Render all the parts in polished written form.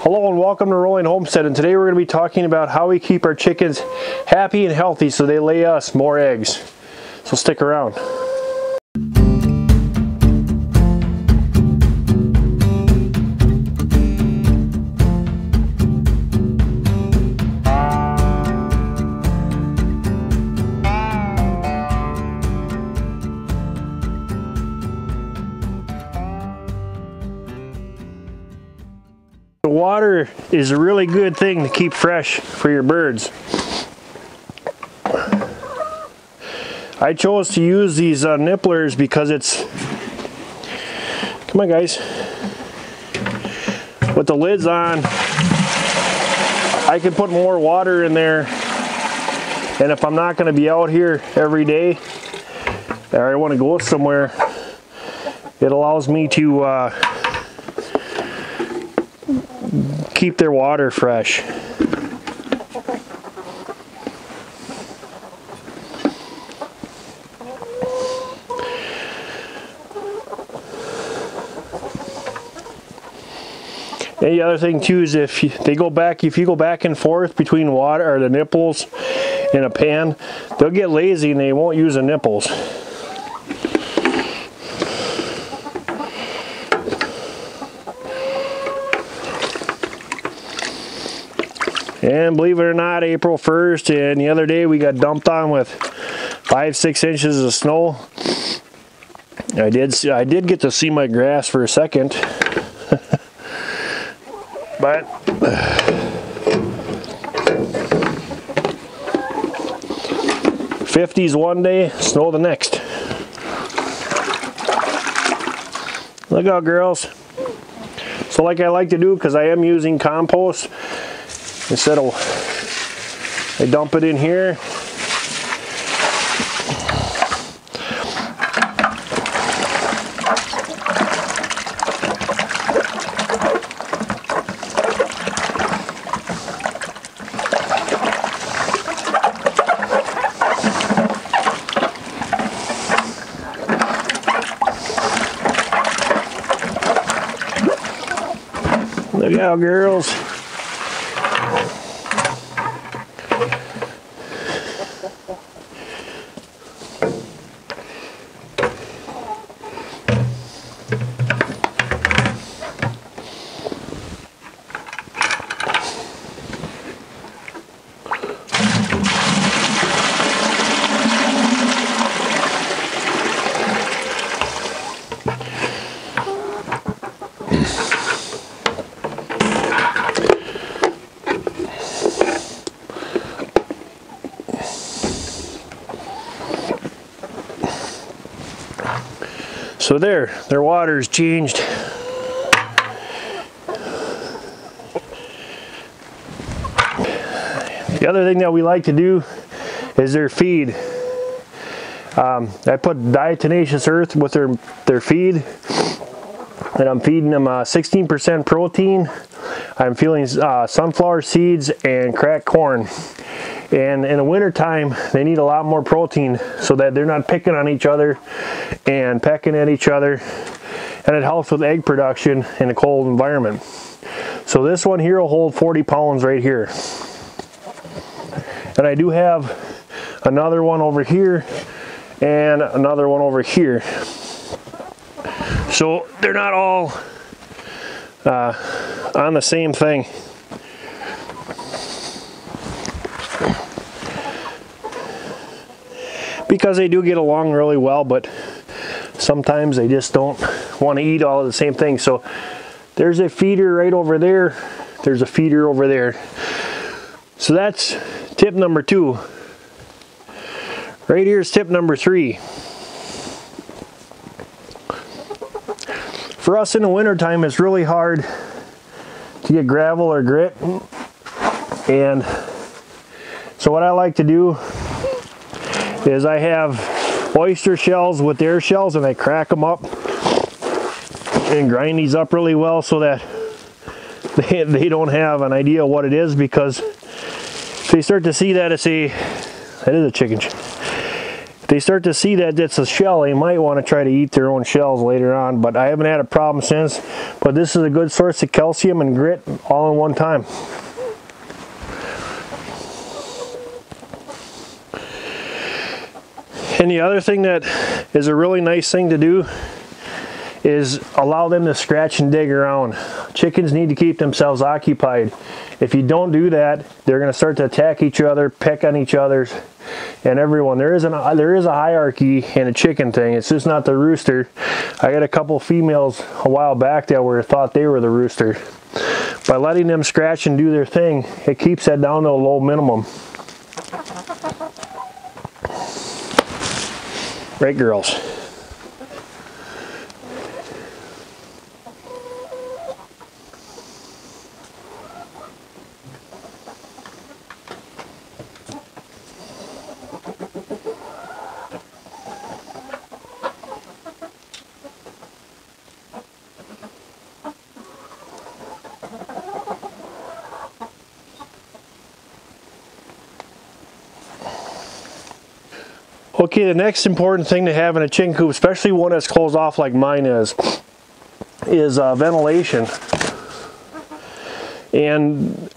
Hello and welcome to Rolling Homestead, and today we're going to be talking about how we keep our chickens happy and healthy so they lay us more eggs. So stick around. The water is a really good thing to keep fresh for your birds. I chose to use these nipplers because it's, come on guys, with the lids on, I can put more water in there, and if I'm not going to be out here every day or I want to go somewhere, it allows me to keep their water fresh. And the other thing too is if you go back and forth between water or the nipples in a pan, they'll get lazy and they won't use the nipples. And believe it or not, April 1st and the other day we got dumped on with 5-6 inches of snow. I did get to see my grass for a second. But '50s one day, snow the next. Look out, girls. So like I like to do, because I am using compost, instead of, I dump it in here. Look out, girls. So their water's changed. The other thing that we like to do is their feed. I put diatomaceous earth with their feed, and I'm feeding them 16% protein. I'm feeding sunflower seeds and cracked corn. And in the winter time, they need a lot more protein so that they're not picking on each other and pecking at each other, and it helps with egg production in a cold environment. So this one here will hold 40 pounds right here. And I do have another one over here and another one over here. So they're not all on the same thing. Because they do get along really well, but sometimes they just don't want to eat all of the same thing. So there's a feeder right over there. There's a feeder over there. So that's tip number 2. Right here is tip number 3. For us in the winter time, it's really hard to get gravel or grit. And so what I like to do is I have oyster shells with their shells, and I crack them up and grind these up really well so that they don't have an idea what it is, because if they start to see that, that is a chicken. if they start to see that it's a shell, they might want to try to eat their own shells later on, but I haven't had a problem since. But this is a good source of calcium and grit all in one time. And the other thing that is a really nice thing to do is allow them to scratch and dig around. Chickens need to keep themselves occupied. If you don't do that, they're going to start to attack each other, peck on each other, and everyone. There is a hierarchy in a chicken thing. It's just not the rooster. I got a couple females a while back that thought they were the rooster. By letting them scratch and do their thing, it keeps that down to a low minimum. Right, girls? Okay, the next important thing to have in a chicken coop, especially one that's closed off like mine is ventilation. And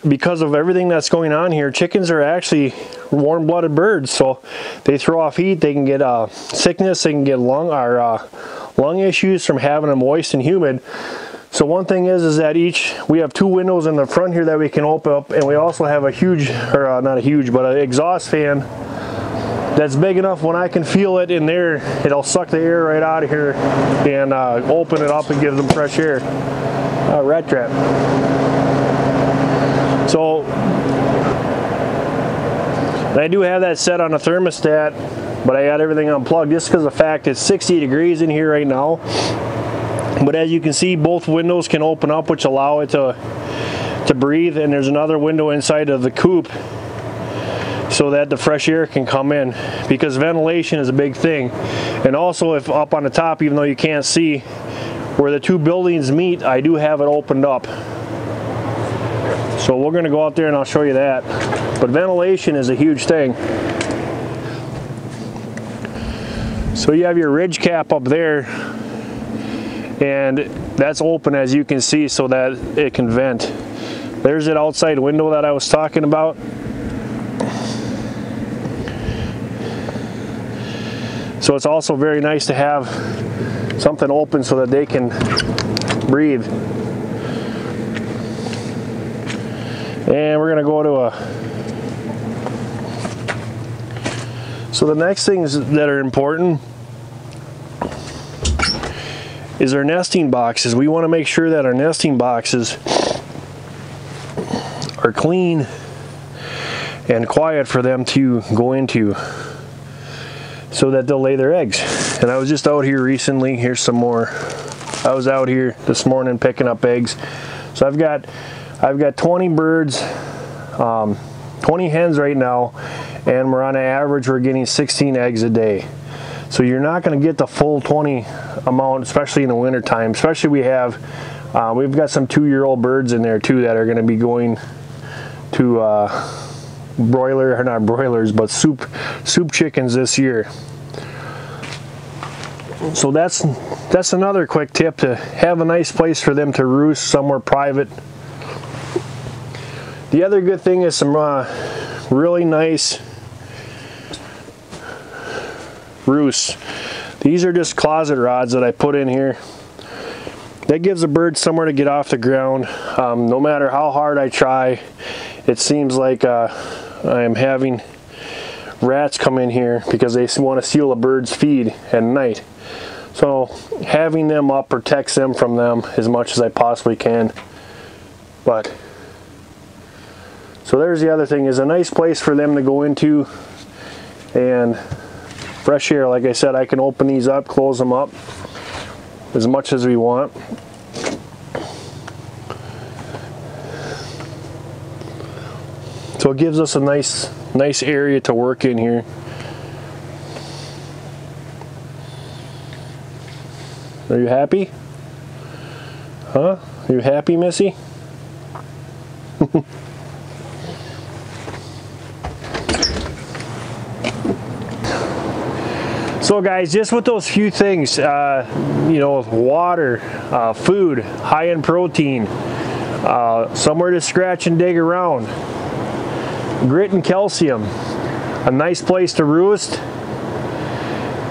because of everything that's going on here, chickens are actually warm-blooded birds, so they throw off heat. They can get sickness, they can get lung issues from having them moist and humid. So one thing is that we have 2 windows in the front here that we can open up, and we also have a huge, or not a huge, but an exhaust fan that's big enough when I can feel it in there, it'll suck the air right out of here and open it up and give them fresh air. Rat trap. So I do have that set on a thermostat, but I got everything unplugged just because of the fact it's 60 degrees in here right now. But as you can see, both windows can open up, which allow it to breathe, and there's another window inside of the coop so that the fresh air can come in, because ventilation is a big thing. And also, if up on the top, even though you can't see where the 2 buildings meet, I do have it opened up. So we're going to go out there and I'll show you that. But ventilation is a huge thing. So you have your ridge cap up there, and that's open, as you can see, so that it can vent. There's that outside window that I was talking about. So it's also very nice to have something open so that they can breathe. And we're gonna go to so the next things that are important is our nesting boxes. We want to make sure that our nesting boxes are clean and quiet for them to go into, so that they'll lay their eggs. And I was just out here recently. Here's some more. I was out here this morning picking up eggs. So I've got 20 birds, 20 hens right now, and we're on an average, we're getting 16 eggs a day. So you're not going to get the full 20 amount, especially in the winter time. Especially we've got some 2-year-old birds in there too that are going to be going to broiler, or not broilers, but soup chickens this year. So that's another quick tip, to have a nice place for them to roost, somewhere private. The other good thing is some really nice roosts. These are just closet rods that I put in here. That gives the bird somewhere to get off the ground. No matter how hard I try, it seems like I am having rats come in here because they want to steal a bird's feed at night. So having them up protects them from them as much as I possibly can. But so there's the other thing, is a nice place for them to go into, and fresh air. Like I said, I can open these up, close them up as much as we want. So it gives us a nice area to work in here. Are you happy? Huh? Are you happy, Missy? So guys, just with those few things, you know, water, food, high in protein, somewhere to scratch and dig around, grit and calcium, a nice place to roost,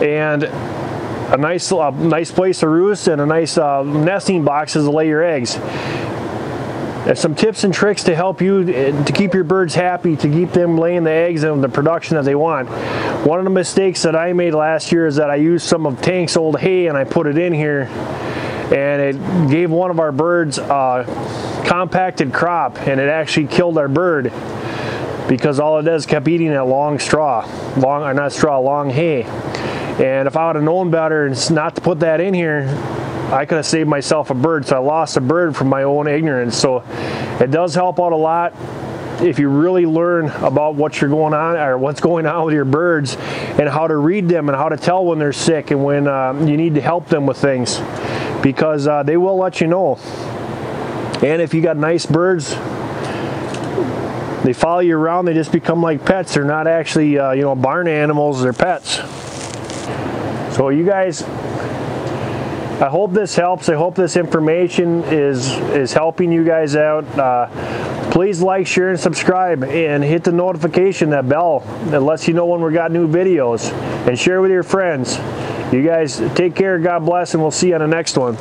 and a nice place to roost, and a nice nesting boxes to lay your eggs. There's some tips and tricks to help you to keep your birds happy, to keep them laying the eggs and the production that they want. One of the mistakes that I made last year is that I used some of Tank's old hay and I put it in here, and it gave one of our birds a compacted crop, and it actually killed our bird because all it does kept eating that long hay. And if I would have known better and not to put that in here, I could have saved myself a bird. So I lost a bird from my own ignorance. So it does help out a lot if you really learn about what's going on with your birds, and how to read them, and how to tell when they're sick, and when you need to help them with things, because they will let you know. And if you got nice birds, they follow you around, they just become like pets. They're not actually you know, barn animals, they're pets. So you guys, I hope this helps. I hope this information is helping you guys out. Please like, share, and subscribe, and hit the notification, that bell that lets you know when we got new videos, and share with your friends. You guys take care, God bless, and we'll see you on the next one.